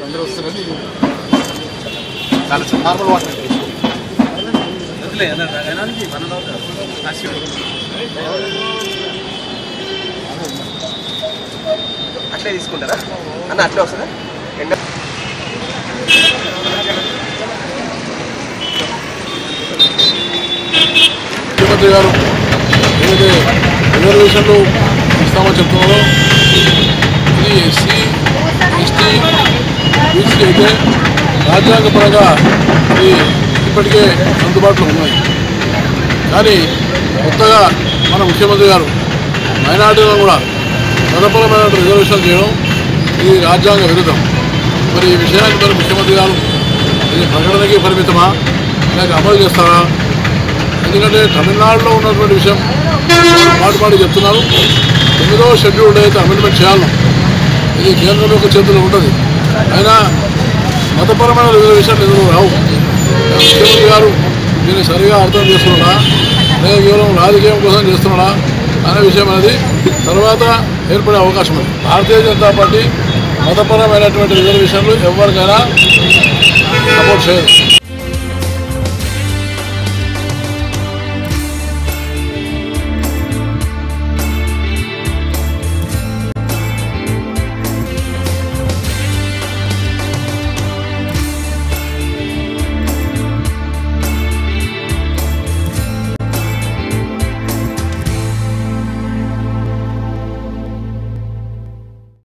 అందరూ వస్తారని normal water అట్లే తీసుకుంటారా అన్న? అట్లే వస్తుందా? ముఖ్యమంత్రి గారు ఏదైతే రిజర్వేషన్లు ఇస్తామని చెప్తున్నారో ఇది ఎస్సీ ఎస్టీ బీసీ అయితే రాజ్యాంగపరంగా ఇది ఇప్పటికే అందుబాటులో ఉన్నాయి. కానీ కొత్తగా మన ముఖ్యమంత్రి గారు మైనార్టీలను కూడా మతపరమైన రిజర్వేషన్ చేయడం ఇది రాజ్యాంగ విరుద్ధం. మరి ఈ విషయానికి మరి ముఖ్యమంత్రి గారు ఇది ప్రకటనకి పరిమితమా లేక అమలు చేస్తారా? ఎందుకంటే తమిళనాడులో ఉన్నటువంటి విషయం మాటి చెప్తున్నారు. 9వ షెడ్యూల్ అయితే అమెండ్మెంట్ చేయాలను ఇది కేంద్రం యొక్క చేతుల్లో ఉంటుంది. అయినా మతపరమైన రిజర్వేషన్ ఎందుకు రావు? ముఖ్యమంత్రి గారు దీన్ని సరిగా అర్థం చేస్తున్నాడా లేదా కేవలం రాజకీయం కోసం చేస్తున్నాడా అనే విషయం అనేది తర్వాత ఏర్పడే అవకాశం ఉంది. భారతీయ జనతా పార్టీ మతపరమైనటువంటి రిజర్వేషన్లు ఎవరికైనా సపోర్ట్ చేయదు.